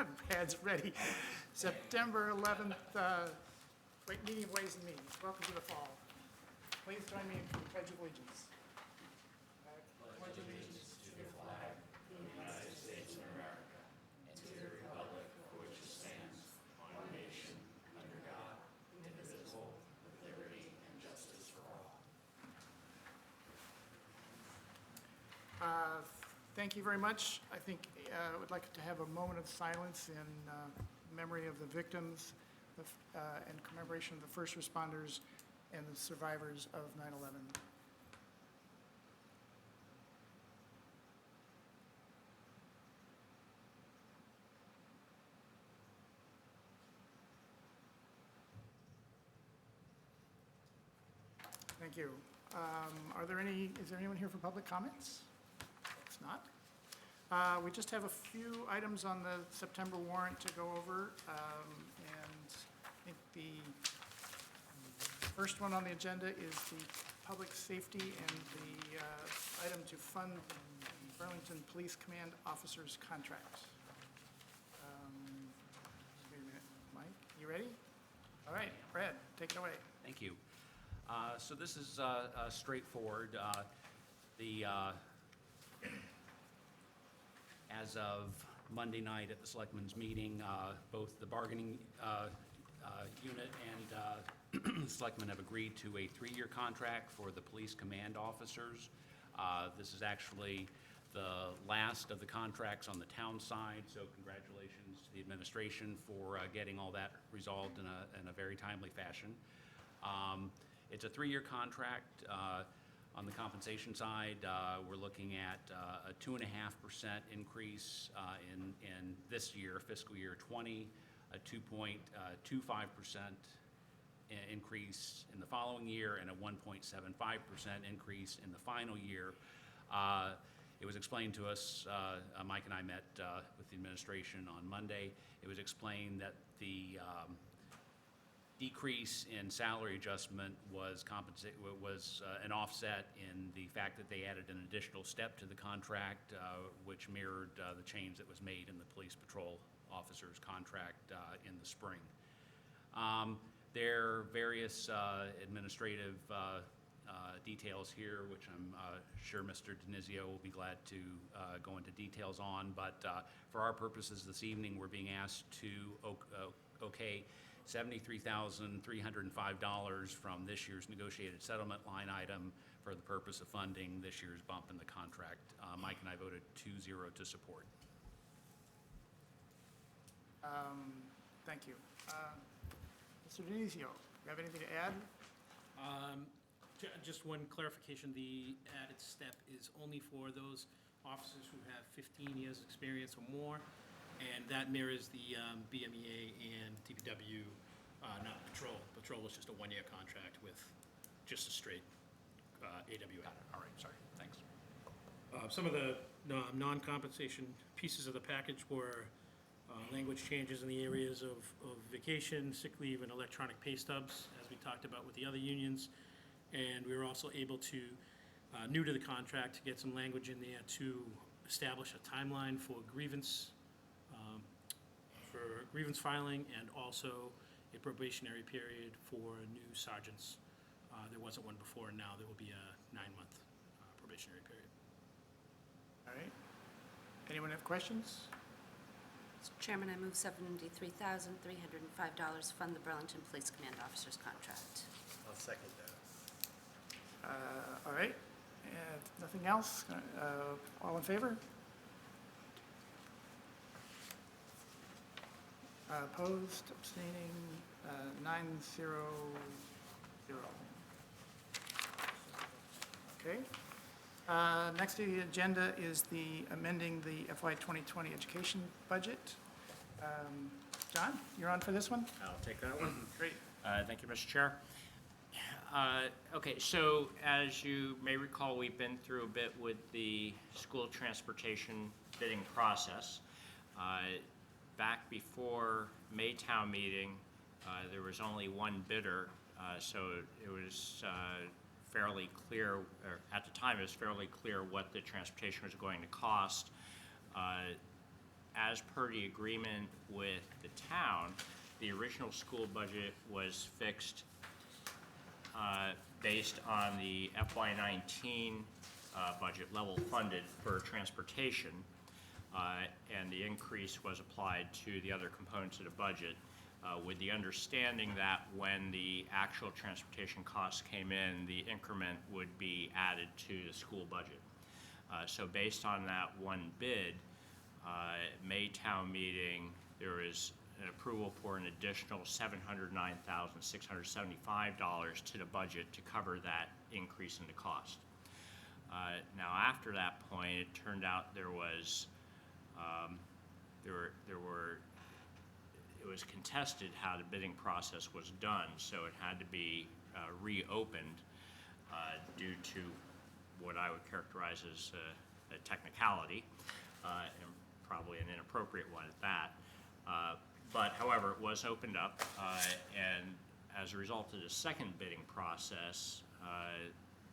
Pads ready. September 11th, meeting of Ways and Means. Welcome to the fall. Please join me in the Pledge of Allegiance. I pledge allegiance to the flag of the United States of America and to the republic for which it stands, one nation, under God, indivisible, with liberty and justice for all. Thank you very much. I think I would like to have a moment of silence in memory of the victims and commemoration of the first responders and the survivors of 9/11. Thank you. Is there anyone here for public comments? It's not. We just have a few items on the September warrant to go over. And I think the first one on the agenda is the public safety and the item to fund the Burlington Police Command Officers Contract. Wait a minute, Mike, you ready? All right, Brad, take it away. Thank you. So this is straightforward. As of Monday night at the Selectmen's meeting, both the bargaining unit and the Selectmen have agreed to a 3-year contract for the police command officers. This is actually the last of the contracts on the town side, so congratulations to the administration for getting all that resolved in a very timely fashion. It's a 3-year contract. On the compensation side, we're looking at a 2.5% increase in this year, fiscal year 20, a 2.25% increase in the following year, and a 1.75% increase in the final year. It was explained to us, Mike and I met with the administration on Monday. It was explained that the decrease in salary adjustment was an offset in the fact that they added an additional step to the contract, which mirrored the change that was made in the police patrol officers contract in the spring. There are various administrative details here, which I'm sure Mr. Denizio will be glad to go into details on, but for our purposes this evening, we're being asked to okay $73,305 from this year's negotiated settlement line item for the purpose of funding this year's bump in the contract. Mike and I voted 2-0 to support. Thank you. Mr. Denizio, you have anything to add? Just one clarification, the added step is only for those officers who have 15 years experience or more, and that mirrors the BMEA and DPW, not patrol. Patrol was just a 1-year contract with just a straight AWA. All right, sorry, thanks. Some of the non-compensation pieces of the package were language changes in the areas of vacation, sick leave, and electronic pay stubs, as we talked about with the other unions. And we were also able to, new to the contract, to get some language in there to establish a timeline for grievance filing, and also a probationary period for new sergeants. There wasn't one before, and now there will be a 9-month probationary period. All right. Anyone have questions? Mr. Chairman, I move $73,305 fund the Burlington Police Command Officers Contract. I'll second that. All right. Nothing else? All in favor? Opposed, abstaining, 9-0-0. Okay. Next on the agenda is the amending the FY 2020 education budget. John, you're on for this one? I'll take that one. Great. Thank you, Mr. Chair. Okay, so as you may recall, we've been through a bit with the school transportation bidding process. Back before Maytown meeting, there was only one bidder, so it was fairly clear, or at the time it was fairly clear what the transportation was going to cost. as per the agreement with the town, the original school budget was fixed based on the FY19 budget level funded for transportation, and the increase was applied to the other components of the budget, with the understanding that when the actual transportation costs came in, the increment would be added to the school budget. So based on that one bid, May town meeting, there is an approval for an additional $709,675 to the budget to cover that increase in the cost. Now, after that point, it turned out it was contested how the bidding process was done, so it had to be reopened due to what I would characterize as a technicality, and probably an inappropriate one at that. But however, it was opened up, and as a result of the second bidding process,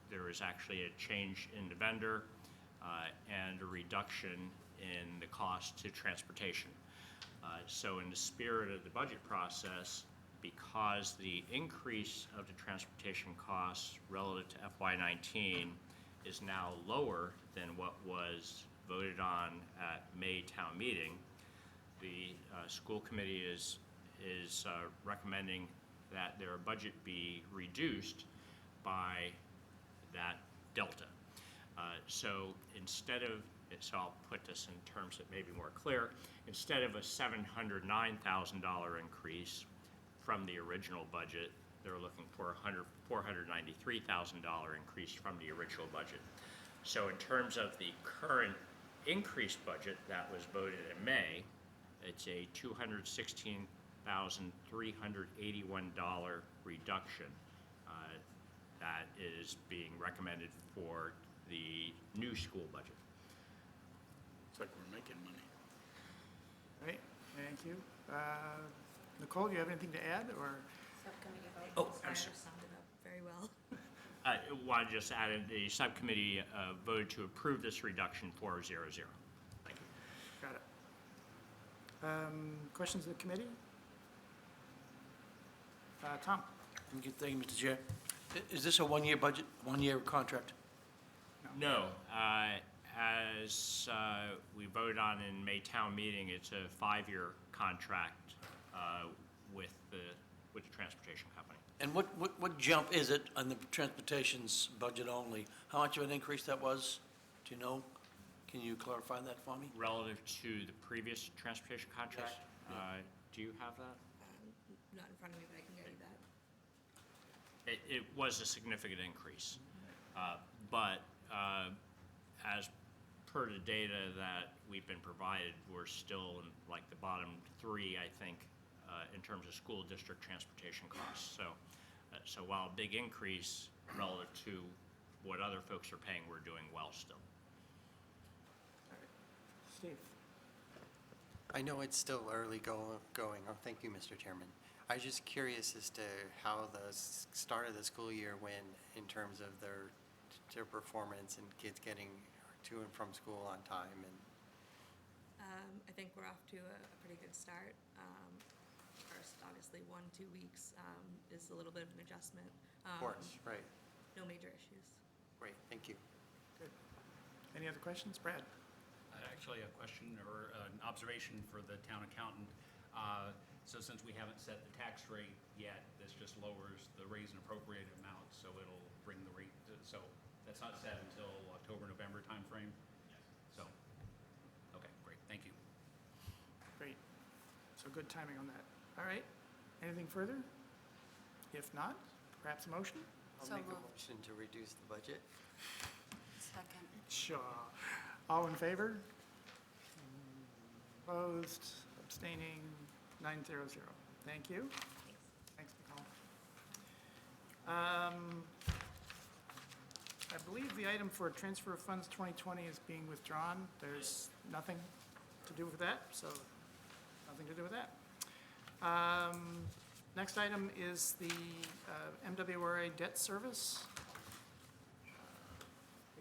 there was actually a change in the vendor and a reduction in the cost to transportation. So in the spirit of the budget process, because the increase of the transportation costs relative to FY19 is now lower than what was voted on at May town meeting, the school committee is recommending that their budget be reduced by that delta. So I'll put this in terms that may be more clear. Instead of a $709,000 increase from the original budget, they're looking for a $493,000 increase from the original budget. So in terms of the current increased budget that was voted in May, it's a $216,381 reduction that is being recommended for the new school budget. It's like we're making money. All right, thank you. Nicole, do you have anything to add, or? Subcommittee Oh, vote, I'm Skylar summed it up very well. Want to just add, the subcommittee voted to approve this reduction 4-0-0. Thank you. Got it. Questions of the committee? Tom? Thank you, Mr. Chair. Is this a one-year budget, one-year contract? No, as we voted on in May town meeting, it's a 5-year contract with the transportation company. And what jump is it on the transportation's budget only? How much of an increase that was? Do you know? Can you clarify that for me? Relative to the previous transportation contract? Do you have that? Not in front of me, but I can get you that. It was a significant increase. But as per the data that we've been provided, we're still in like the bottom 3, I think, in terms of school district transportation costs. So while a big increase relative to what other folks are paying, we're doing well still. Steve? I know it's still early going. Oh, thank you, Mr. Chairman. I was just curious as to how the start of the school year went in terms of their performance and kids getting to and from school on time. And I think we're off to a pretty good start. First, obviously, 1-2 weeks is a little bit of an adjustment. of course, right, No major issues. great, thank you. Good. Any other questions? Brad? Actually, a question or an observation for the town accountant. So since we haven't set the tax rate yet, this just lowers the raise and appropriate amount, so it'll bring the rate, so that's not set until October, November timeframe? Yes. So, okay, great, thank you. Great. So good timing on that. All right. Anything further? If not, perhaps a motion? I'll So make a moved. motion to reduce the budget. Second. Sure. All in favor? Opposed? Abstaining? 900. Thank you. Thanks, Nicole. I believe the item for transfer of funds 2020 is being withdrawn. There's nothing to do with that, so nothing to do with that. Next item is the MWRA debt service. You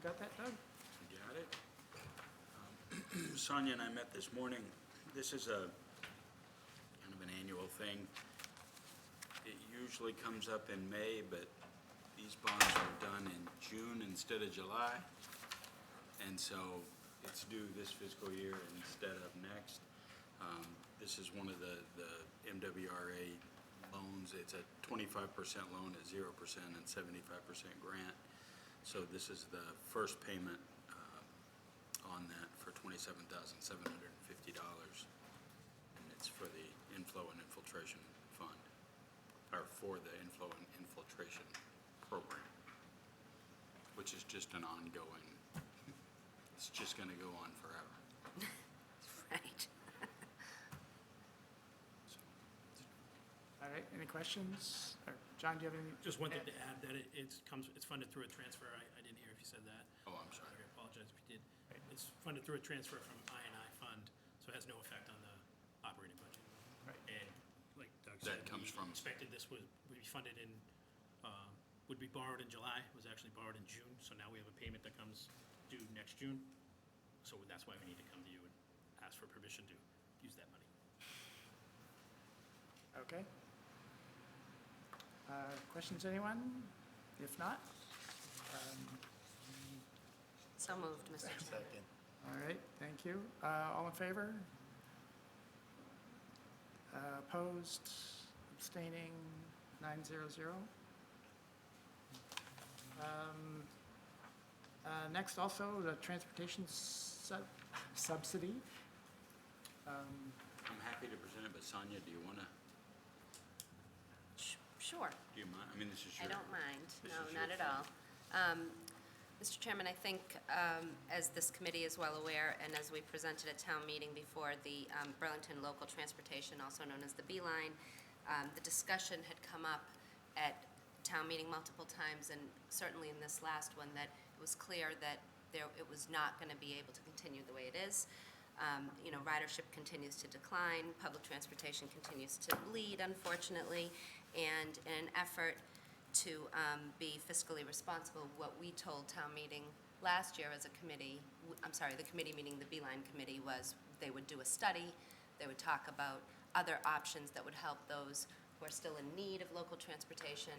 got that, Doug? You got it? Sonia and I met this morning This is a kind of an annual thing. It usually comes up in May, but these bonds are done in June instead of July. And so it's due this fiscal year instead of next. This is one of the MWRA loans. It's a 25% loan at 0% and 75% grant. So this is the first payment on that for $27,750. And it's for the inflow and infiltration fund, or for the inflow and infiltration program, which is just an ongoing, it's just going to go on forever. Right. All right, any questions? Or John, do you have any? Just wanted to add that it's funded through a transfer. I didn't hear if you said that. Oh, I'm sorry. I apologize if you did. It's funded through a transfer from I&I fund, so it has no effect on the operating budget. Right. And like Doug said, That comes we from- expected this would be funded in, would be borrowed in July, was actually borrowed in June, so now we have a payment that comes due next June. So that's why we need to come to you and ask for permission to use that money. Okay. Questions, anyone? If not, So moved, Mr. Chair. all right, thank you. All in favor? Opposed, abstaining, 900. Next, also, the transportation subsidy. I'm happy to present it, but Sonia, do you want to, Sure. do you mind? I mean, this is I your. don't mind. This No, is not your at all. Mr. Chairman, I think, as this committee is well aware, and as we presented at town meeting before the Burlington Local Transportation, also known as the B-Line, the discussion had come up at town meeting multiple times, and certainly in this last one, that it was clear that it was not going to be able to continue the way it is. Ridership continues to decline, public transportation continues to lead, unfortunately, and in an effort to be fiscally responsible, what we told town meeting last year as a committee, the committee meaning the Beeline Committee, was they would do a study, they would talk about other options that would help those who are still in need of local transportation,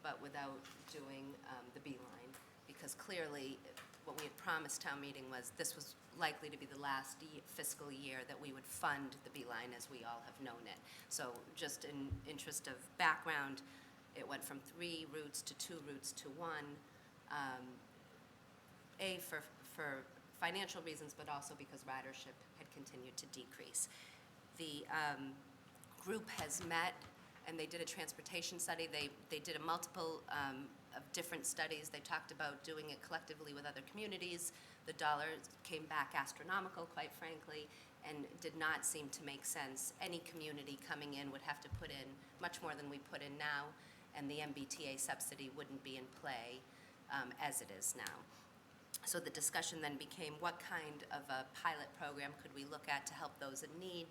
but without doing the Beeline. Because clearly, what we had promised town meeting was this was likely to be the last fiscal year that we would fund the Beeline as we all have known it. So just in interest of background, it went from 3 routes to 2 routes to 1, for financial reasons, but also because ridership had continued to decrease. The group has met, and they did a transportation study. They did a multiple of different studies. They talked about doing it collectively with other communities. The dollars came back astronomical, quite frankly, and did not seem to make sense. Any community coming in would have to put in much more than we put in now, and the MBTA subsidy wouldn't be in play as it is now. So the discussion then became, what kind of a pilot program could we look at to help those in need?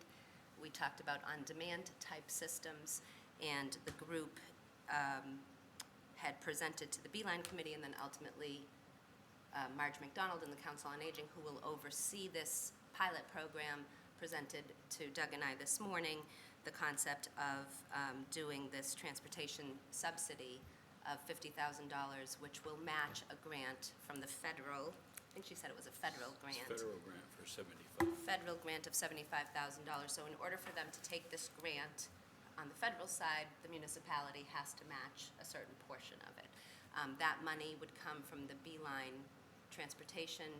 We talked about on-demand type systems, and the group had presented to the Beeline Committee, and then ultimately Marge McDonald and the Council on Aging, who will oversee this pilot program, presented to Doug and I this morning the concept of doing this transportation subsidy of $50,000, which will match a grant from the federal, I think she said it was a federal grant. It's federal grant for 75. Federal grant of $75,000. So in order for them to take this grant, on the federal side, the municipality has to match a certain portion of it. That money would come from the Beeline Transportation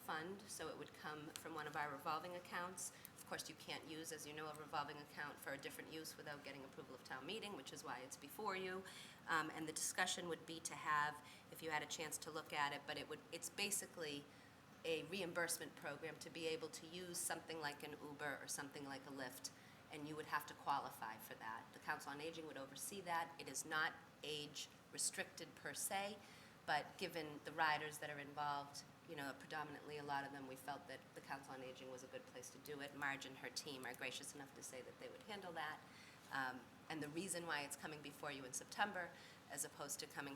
Fund, so it would come from one of our revolving accounts. Of course, you can't use, as you know, a revolving account for a different use without getting approval of town meeting, which is why it's before you. And the discussion would be to have, if you had a chance to look at it, but it's basically a reimbursement program to be able to use something like an Uber or something like a Lyft, and you would have to qualify for that. The Council on Aging would oversee that. It is not age restricted per se, but given the riders that are involved, predominantly a lot of them, we felt that the Council on Aging was a good place to do it. Marge and her team are gracious enough to say that they would handle that. And the reason why it's coming before you in September, as opposed to coming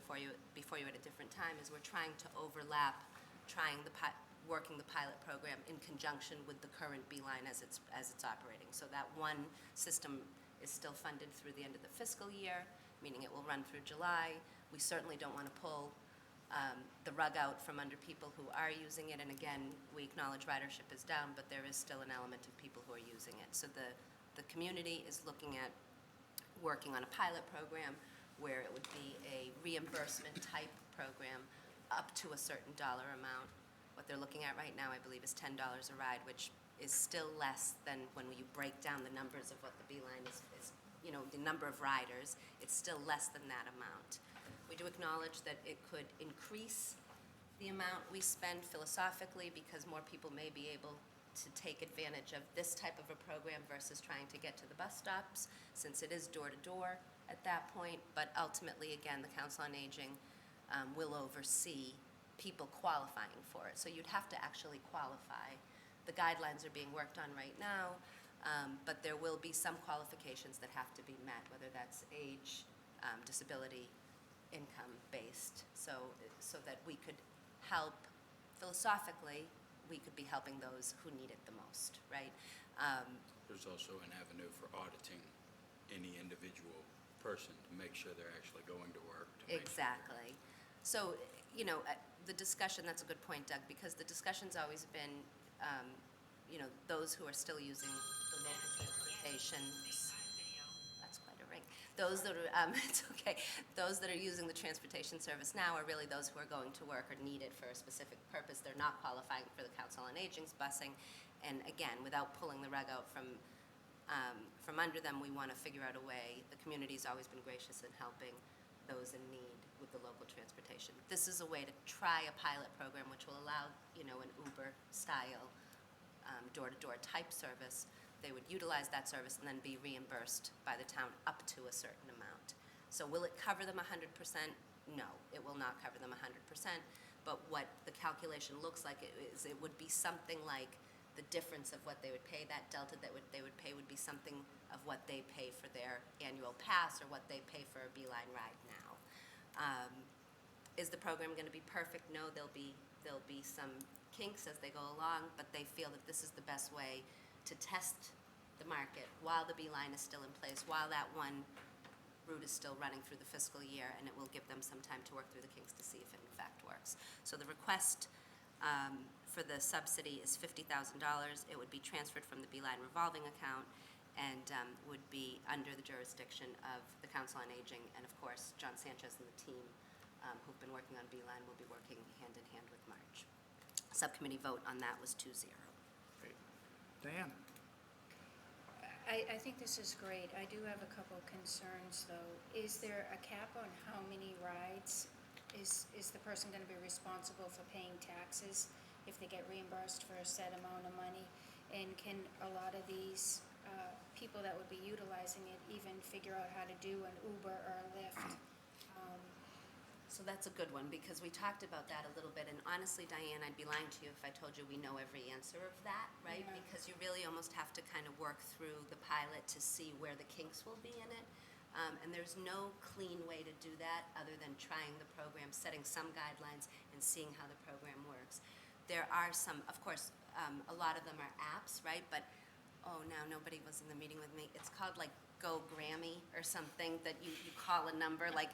before you at a different time, is we're trying to overlap, working the pilot program in conjunction with the current Beeline as it's operating. So that one system is still funded through the end of the fiscal year, meaning it will run through July. We certainly don't want to pull the rug out from under people who are using it. And again, we acknowledge ridership is down, but there is still an element of people who are using it. So the community is looking at working on a pilot program where it would be a reimbursement type program up to a certain dollar amount. What they're looking at right now, I believe, is $10 a ride, which is still less than when you break down the numbers of what the Beeline is, the number of riders, it's still less than that amount. We do acknowledge that it could increase the amount we spend philosophically because more people may be able to take advantage of this type of a program versus trying to get to the bus stops, since it is door-to-door at that point. But ultimately, again, the Council on Aging will oversee people qualifying for it. So you'd have to actually qualify. The guidelines are being worked on right now, but there will be some qualifications that have to be met, whether that's age, disability, income-based, so that we could help, philosophically, we could be helping those who need it the most, right? There's also an avenue for auditing any individual person to make sure they're actually going to work. Exactly. So, the discussion, that's a good point, Doug, because the discussion's always been, those who are still using the local transportation. That's quite a ring. Those that are, it's okay. Those that are using the transportation service now are really those who are going to work or need it for a specific purpose. They're not qualifying for the Council on Aging's busing. And again, without pulling the rug out from under them, we want to figure out a way. The community's always been gracious in helping those in need with the local transportation. This is a way to try a pilot program which will allow, an Uber-style door-to-door type service. They would utilize that service and then be reimbursed by the town up to a certain amount. So will it cover them 100%? No, it will not cover them 100%. But what the calculation looks like is it would be something like the difference of what they would pay, that delta that they would pay would be something of what they pay for their annual pass or what they pay for a Beeline ride now. Is the program going to be perfect? No, there'll be some kinks as they go along, but they feel that this is the best way to test the market while the Beeline is still in place, while that one route is still running through the fiscal year, and it will give them some time to work through the kinks to see if it in fact works. So the request for the subsidy is $50,000. It would be transferred from the Beeline revolving account and would be under the jurisdiction of the Council on Aging, and of course, John Sanchez and the team who've been working on Beeline will be working hand in hand with Marge. Subcommittee vote on that was 2-0. Great. Diane? I think this is great. I do have a couple concerns, though. Is there a cap on how many rides? Is the person going to be responsible for paying taxes if they get reimbursed for a set amount of money? And can a lot of these people that would be utilizing it even figure out how to do an Uber or a Lyft? So that's a good one, because we talked about that a little bit, and honestly, Diane, I'd be lying to you if I told you we know every answer of that, right? Yeah. Because you really almost have to kind of work through the pilot to see where the kinks will be in it. And there's no clean way to do that other than trying the program, setting some guidelines, and seeing how the program works. There are some, of course, a lot of them are apps, right? But, now nobody was in the meeting with me. It's called like Go Grammy or something, that you call a number, like,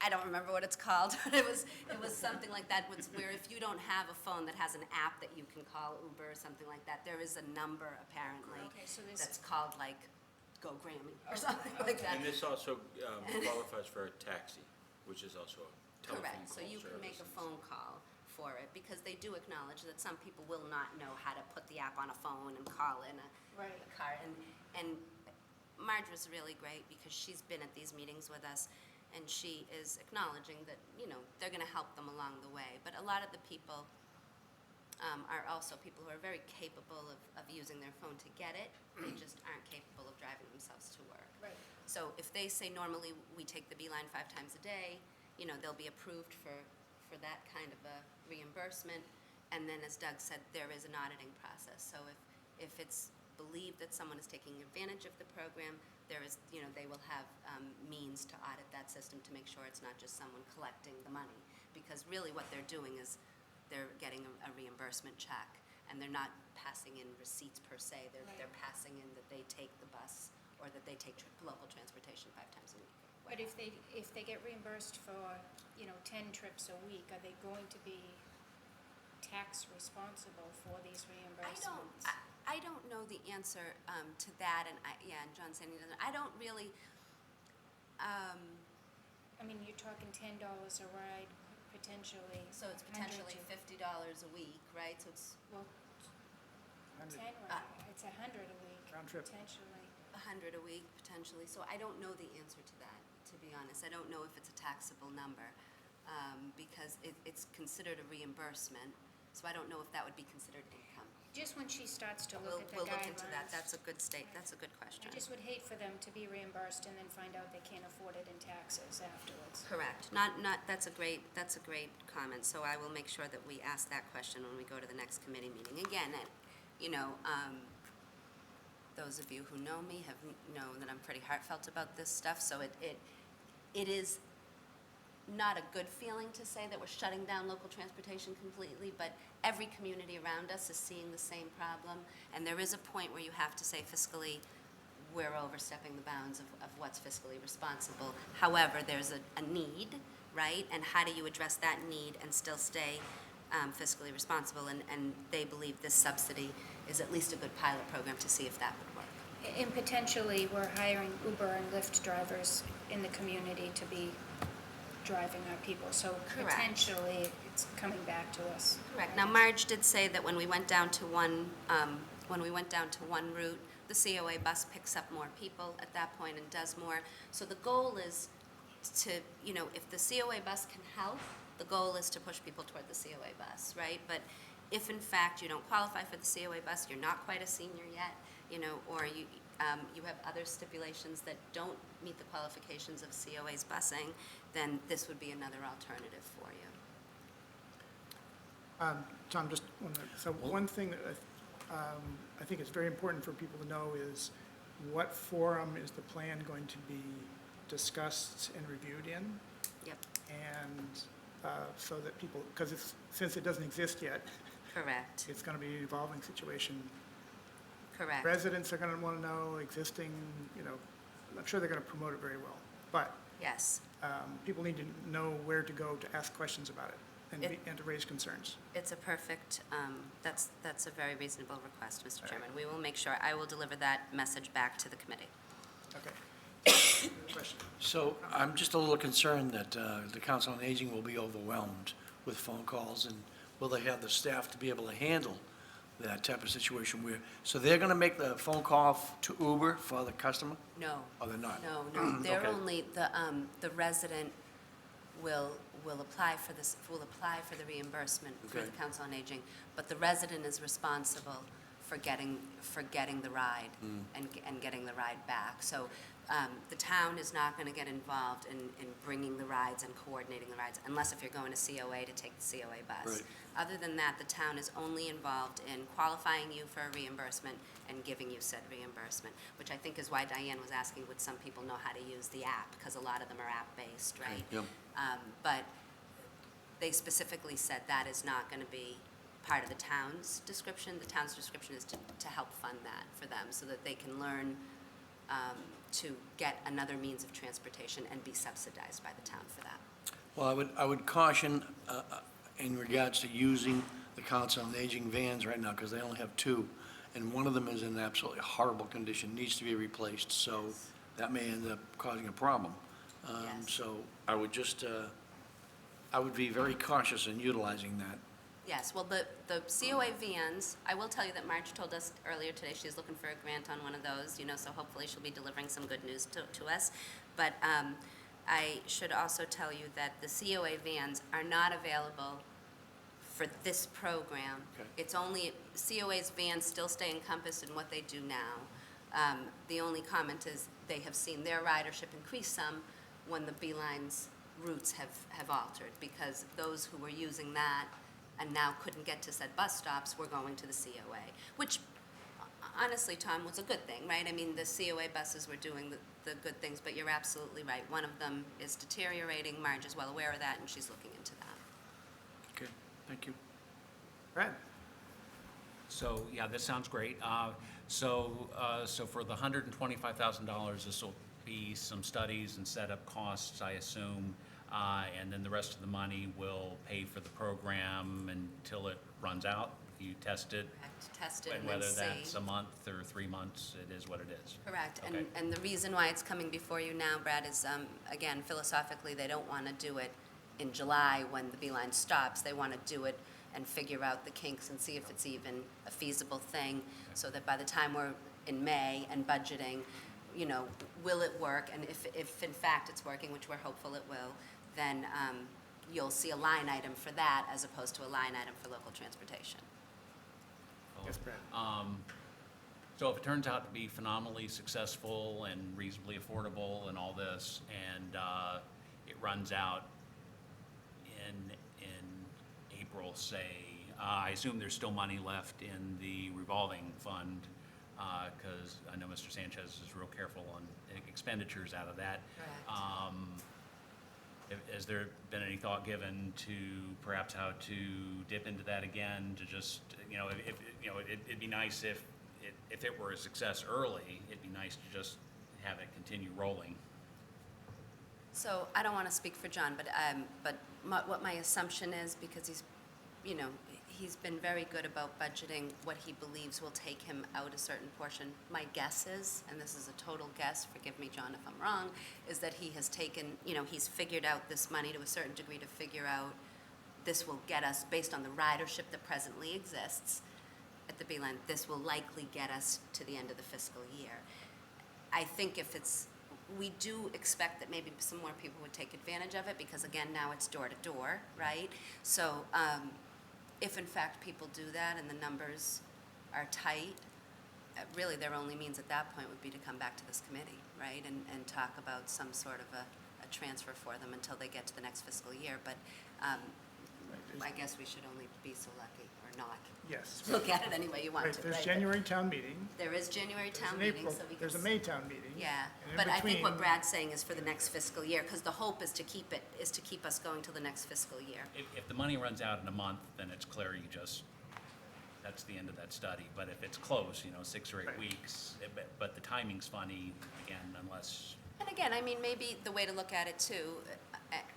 I don't remember what it's called, but it was something like that, where if you don't have a phone that has an app that you can call Uber or something like that, there is a number apparently Okay, so this- that's called like Go Grammy or something like that. And this also qualifies for a taxi, which is also a telephone Correct, call so you can make a service. phone call for it, because they do acknowledge that some people will not know how to put the app on a phone and call in a car. And Marge was really great, because she's been at these meetings with us, and she is acknowledging that, they're gonna help them along the way. But a lot of the people are also people who are very capable of using their phone to get it. They just aren't capable of driving themselves to work. Right. So if they say normally we take the Beeline 5 times a day, they'll be approved for that kind of a reimbursement. And then, as Doug said, there is an auditing process. So if it's believed that someone is taking advantage of the program, there is, they will have means to audit that system to make sure it's not just someone collecting the money. Because really what they're doing is they're getting a reimbursement check, and they're not passing in receipts per se, they're passing in that they take the bus, or that they take local transportation 5 times a week. But if they get reimbursed for, 10 trips a week, are they going to be tax responsible for these reimbursements? I don't know the answer to that, and and John said he doesn't, I don't really, I mean, you're talking $10 a ride potentially. so it's 100 potentially to- $50 a week, right? So it's Well, 100. 10 ride, it's 100 a week Round trip. potentially. 100 a week potentially, so I don't know the answer to that, to be honest. I don't know if it's a taxable number, because it's considered a reimbursement, so I don't know if that would be considered income. Just when she starts to We'll look at the we'll look into that, guidelines. that's a good question. I just would hate for them to be reimbursed and then find out they can't afford it in taxes afterwards. Correct, that's a great comment, so I will make sure that we ask that question when we go to the next committee meeting. Again, those of you who know me know that I'm pretty heartfelt about this stuff, so it is not a good feeling to say that we're shutting down local transportation completely, but every community around us is seeing the same problem, and there is a point where you have to say fiscally, we're overstepping the bounds of what's fiscally responsible. However, there's a need, right? And how do you address that need and still stay fiscally responsible? And they believe this subsidy is at least a good pilot program to see if that would work. And potentially, we're hiring Uber and Lyft drivers in the community to be driving our people. So Correct. potentially, it's coming back to us. Correct. Now, Marge did say that when we went down to one route, the COA bus picks up more people at that point and does more. So the goal is to, if the COA bus can help, the goal is to push people toward the COA bus, right? But if in fact you don't qualify for the COA bus, you're not quite a senior yet, or you have other stipulations that don't meet the qualifications of COA's busing, then this would be another alternative for you. Tom, just one thing that I think is very important for people to know is what forum is the plan going to be discussed and reviewed in? Yep, And so that people, because since it doesn't exist yet, correct, it's going to be an evolving situation. correct. Residents are going to want to know, existing, I'm sure they're going to promote it very well. But Yes, people need to know where to go to ask questions about it and to raise concerns. it's a perfect, that's a very reasonable request, Mr. Chairman. We will make sure, I will deliver that message back to the committee. Okay. Question? So I'm just a little concerned that the Council on Aging will be overwhelmed with phone calls, and will they have the staff to be able to handle that type of situation where, so they're going to make the phone call to Uber for the customer? No. Oh, they're not? No, they're Okay. only, the resident will apply for this, will apply for the reimbursement through the Okay. Council on Aging, but the resident is responsible for getting the ride and getting the ride back. So the town is not going to get involved in bringing the rides and coordinating the rides, unless if you're going to COA to take the COA bus. Right. Other than that, the town is only involved in qualifying you for a reimbursement and giving you said reimbursement, which I think is why Diane was asking, would some people know how to use the app? Because a lot of them are app-based, right? Yep. But they specifically said that is not going to be part of the town's description. The town's description is to help fund that for them, so that they can learn to get another means of transportation and be subsidized by the town for that. Well, I would caution in regards to using the Council on Aging vans right now, because they only have 2, and one of them is in absolutely horrible condition, needs to be replaced, so that may end up causing a problem. Yes. So I would just, I would be very cautious in utilizing that. Yes, well, the COA vans, I will tell you that Marge told us earlier today she's looking for a grant on one of those, so hopefully she'll be delivering some good news to us. But I should also tell you that the COA vans are not available for this program. Okay. It's only, COA's vans still stay encompassed in what they do now. The only comment is they have seen their ridership increase some when the Beeline's routes have altered, because those who were using that and now couldn't get to said bus stops were going to the COA, which honestly, Tom, was a good thing, right? I mean, the COA buses were doing the good things, but you're absolutely right. One of them is deteriorating. Marge is well aware of that, and she's looking into that. Okay, thank you. Brad? So, yeah, this sounds great. So for the $125,000, this will be some studies and setup costs, I assume, and then the rest of the money will pay for the program until it runs out. You test it, Test it and and then whether see. that's a month or 3 months, it is what it is. Correct, Okay. and the reason why it's coming before you now, Brad, is, again, philosophically, they don't want to do it in July when the Beeline stops. They want to do it and figure out the kinks and see if it's even a feasible thing, so that by the time we're in May and budgeting, you know, will it work? And if in fact it's working, which we're hopeful it will, then you'll see a line item for that as opposed to a line item for local transportation. Yes, Brad. So if it turns out to be phenomenally successful and reasonably affordable and all this, and it runs out in April, say, I assume there's still money left in the revolving fund, because I know Mr. Sanchez is real careful on expenditures out of that. Correct. Has there been any thought given to perhaps how to dip into that again, to just, you know, it'd be nice if it were a success early, it'd be nice to just have it continue rolling. So I don't want to speak for John, but what my assumption is, because he's, you know, he's been very good about budgeting what he believes will take him out a certain portion. My guess is, and this is a total guess, forgive me, John, if I'm wrong, is that he has taken, you know, he's figured out this money to a certain degree to figure out this will get us, based on the ridership that presently exists at the Beeline, this will likely get us to the end of the fiscal year. I think if it's, we do expect that maybe some more people would take advantage of it, because again, now it's door to door, right? So, if in fact people do that and the numbers are tight, really their only means at that point would be to come back to this committee, right? And talk about some sort of a transfer for them until they get to the next fiscal year. But I guess we should only be so lucky, or not. Yes. Look at it any way you want Right, to, there's right? January town meeting. There is January There's town an meeting, April- so we can. There's a May town meeting. Yeah, and in but I think what between- Brad's saying is for the next fiscal year, because the hope is to keep us going till the next fiscal year. If the money runs out in a month, then it's clear that's the end of that study. But if it's close, you know, 6 or 8 Right. weeks, but the timing's funny, again, unless, And again, I mean, maybe the way to look at it too,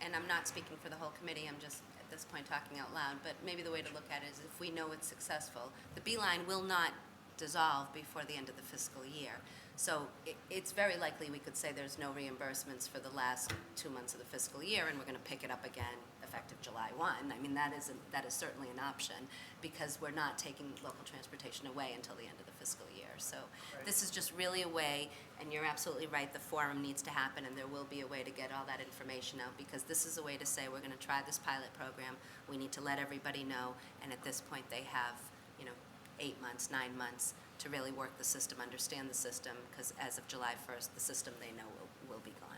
and I'm not speaking for the whole committee, I'm just at this point talking out loud, but maybe the way to look at it is if we know it's successful, the Beeline will not dissolve before the end of the fiscal year. So it's very likely we could say there's no reimbursements for the last 2 months of the fiscal year, and we're going to pick it up again effective July 1. I mean, that is certainly an option, because we're not taking local transportation away until the end of the fiscal year. So this is just really a way, and you're absolutely right, the forum needs to happen, and there will be a way to get all that information out, because this is a way to say, we're going to try this pilot program, we need to let everybody know, and at this point, they have, 8 months, 9 months to really work the system, understand the system, because as of July 1st, the system they know will be gone.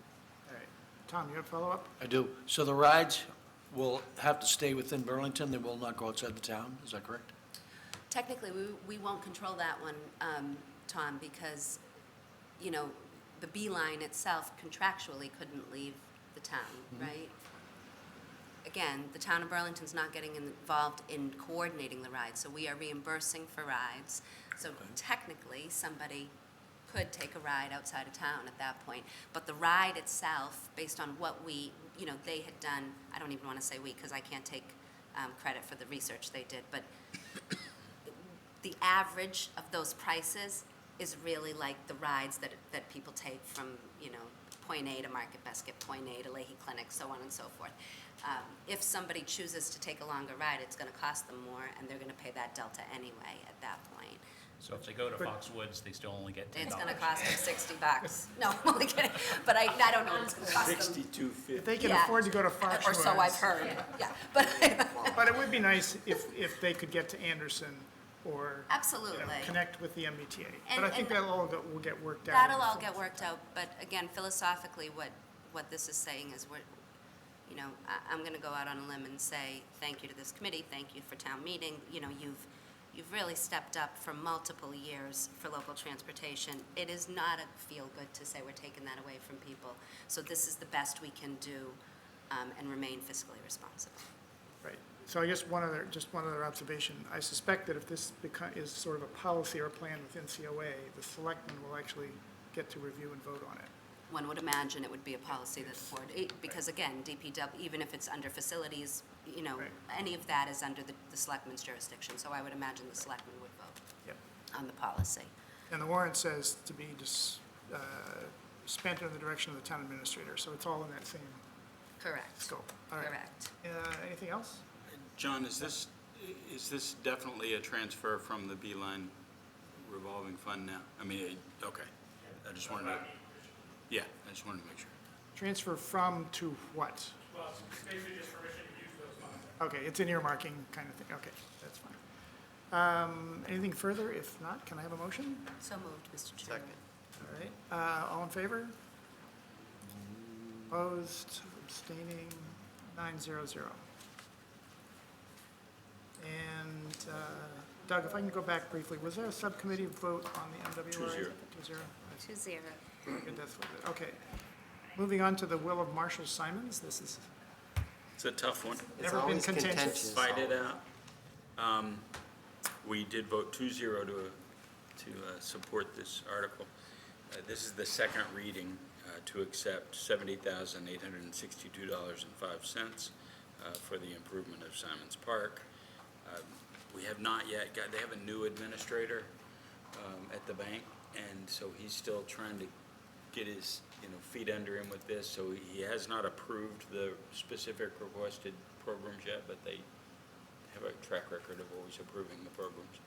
All right. Tom, you have a follow-up? I do. So the rides will have to stay within Burlington, they will not go outside the town, is that correct? Technically, we won't control that one, Tom, because, the Beeline itself contractually couldn't leave the town, right? Again, the town of Burlington's not getting involved in coordinating the rides, so we are reimbursing for rides. So technically, somebody could take a ride outside of town at that point. But the ride itself, based on what they had done, I don't even want to say we, because I can't take credit for the research they did, but the average of those prices is really like the rides that people take from, point A to Market Basket, point A to Leahy Clinic, so on and so forth. If somebody chooses to take a longer ride, it's going to cost them more, and they're going to pay that delta anyway at that point. so if they go to Foxwoods, they still only get $10. It's going to cost them $60. No, I'm only kidding. But I don't know what it's going to cost them. $62.50. If they can Yeah. afford to go to Foxwoods. Or so I've heard, yeah. But But it would be nice if they could get to Anderson or absolutely. connect with the MBTA. And- But I think and that'll all will get worked out. That'll all get worked out, but again, philosophically, what this is saying is I'm going to go out on a limb and say thank you to this committee, thank you for town meeting. You've really stepped up for multiple years for local transportation. It is not a feel-good to say we're taking that away from people. So this is the best we can do and remain fiscally responsible. Right. So I guess just one other observation. I suspect that if this is sort of a policy or plan within COA, the selectmen will actually get to review and vote on it. One would imagine it would be a policy that the board, because again, DPW, even if it's under facilities, you know, Right. any of that is under the selectmen's jurisdiction, so I would imagine the selectmen would vote Yep. on the policy. And the warrant says to be spent in the direction of the town administrator, so it's all in that same Correct. scope. All right. Correct. Anything else? John, is this definitely a transfer from the Beeline revolving fund now? I mean, okay, I just wanted to, yeah, I just wanted to make sure. Transfer from to what? Well, it's basically just permission to use those funds. Okay, it's an earmarking kind of thing. Okay, that's fine. Anything further? If not, can I have a motion? So moved, Mr. Chairman. Second. All right, all in favor? Opposed, abstaining, 900. And Doug, if I can go back briefly, was there a subcommittee vote on the MWRA? 2-0. 2-0. 2-0. Good, that's what it is. Okay. Moving on to the will of Marshall Simons. This is It's a tough one. It's never been always contentious. contentious. Fight it out. We did vote 2-0 to support this article. This is the second reading to accept $70,862.05 for the improvement of Simons Park. We have not yet got, they have a new administrator at the bank, and so he's still trying to get his, feet under him with this. So he has not approved the specific requested programs yet, but they have a track record of always approving the programs.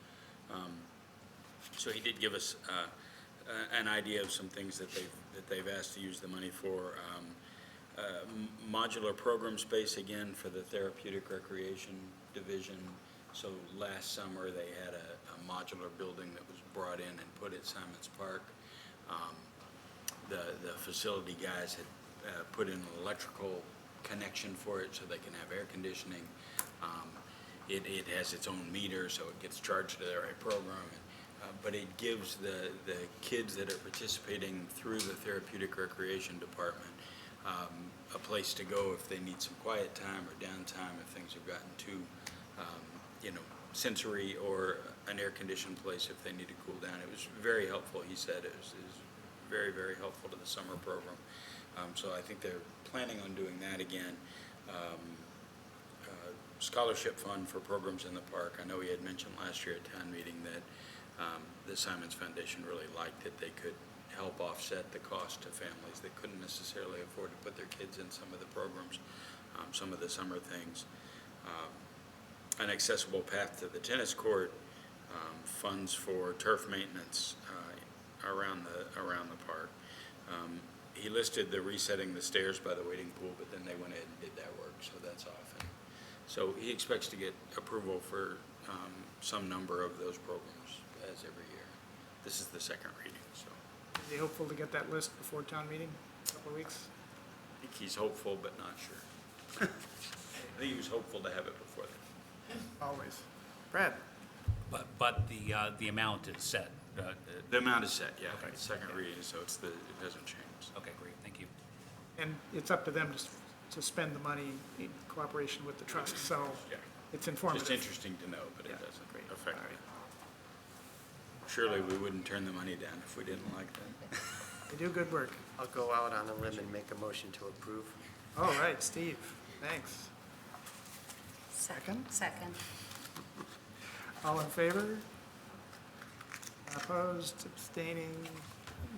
So he did give us an idea of some things that they've asked to use the money for. Modular program space again for the therapeutic recreation division. So last summer, they had a modular building that was brought in and put at Simons Park. The facility guys had put in an electrical connection for it so they can have air conditioning. It has its own meter, so it gets charged to the right program. But it gives the kids that are participating through the therapeutic recreation department a place to go if they need some quiet time or downtime, if things have gotten too, sensory, or an air-conditioned place if they need to cool down. It was very helpful, he said. It was very, very helpful to the summer program. So I think they're planning on doing that again. Scholarship fund for programs in the park. I know he had mentioned last year at town meeting that the Simons Foundation really liked that they could help offset the cost to families that couldn't necessarily afford to put their kids in some of the programs, some of the summer things. An accessible path to the tennis court, funds for turf maintenance around the park. He listed the resetting the stairs by the wading pool, but then they went ahead and did that work, so that's off. And so he expects to get approval for some number of those programs as every year. This is the second reading, so Is he hopeful to get that list before town meeting, a couple of weeks? I think he's hopeful, but not sure. I think he was hopeful to have it before then. Always. Brad? But the amount is set. The amount is set, yeah, Okay. second reading, so it hasn't changed. Okay, great, thank you. And it's up to them to spend the money in cooperation with the trust, so Yeah. it's informative. Just interesting to know, but it Yeah, doesn't great. affect All me. right. Surely we wouldn't turn the money down if we didn't like them. They do good work. I'll go out on a limb and make a motion to approve. All right, Steve, thanks. Second? Second. All in favor? Opposed, abstaining,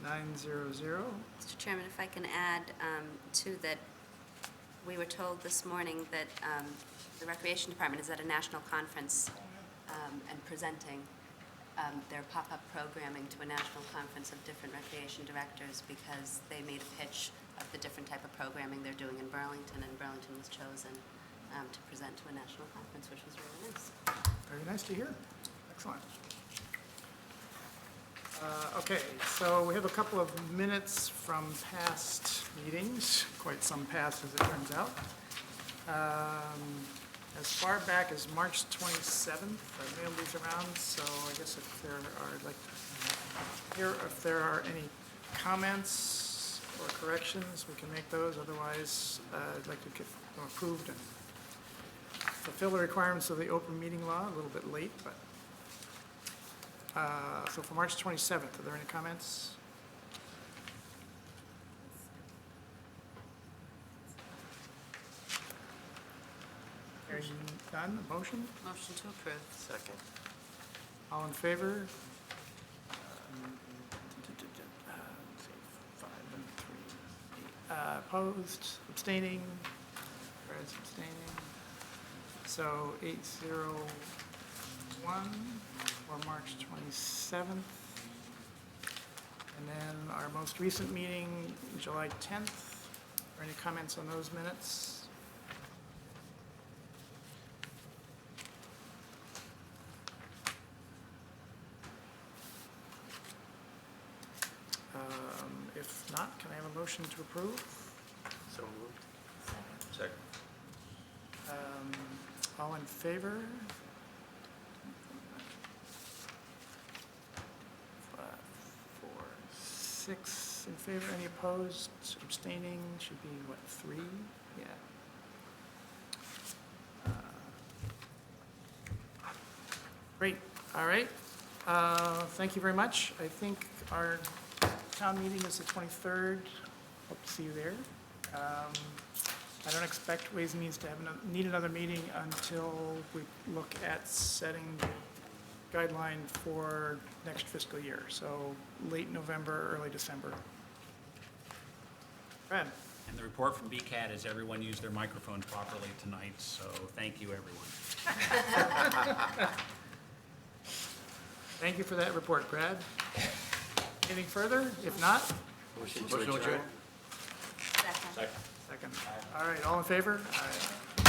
900. Mr. Chairman, if I can add to that, we were told this morning that the Recreation Department is at a national conference and presenting their pop-up programming to a national conference of different recreation directors because they made a pitch of the different type of programming they're doing in Burlington, and Burlington was chosen to present to a national conference, which was really nice. Very nice to hear. Excellent. Okay, so we have a couple of minutes from past meetings, quite some past as it turns out. As far back as March 27th, I mailed these around, so I guess if there are, I'd like to hear if there are any comments or corrections, we can make those. Otherwise, I'd like to get them approved and fulfill the requirements of the open meeting law, a little bit late, but. So for March 27th, are there any comments? Hearing none, a motion? Motion to approve. Second. All in favor? Opposed, abstaining, Brad's abstaining. So 801 for March 27th. And then our most recent meeting, July 10th. Are any comments on those minutes? If not, can I have a motion to approve? So moved. Second. All in favor? 5, 4, 6 in favor, any opposed, abstaining, should be what, 3? Yeah. Great, all right. Thank you very much. I think our town meeting is the 23rd. Hope to see you there. I don't expect Ways and Means to have need another meeting until we look at setting the guideline for next fiscal year. So late November, early December. Brad? And the report from BCAT is everyone used their microphones properly tonight, so thank you, everyone. Thank you for that report, Brad. Anything further? If not, Motion to adjourn. Second. second. All right, all in favor? Aye.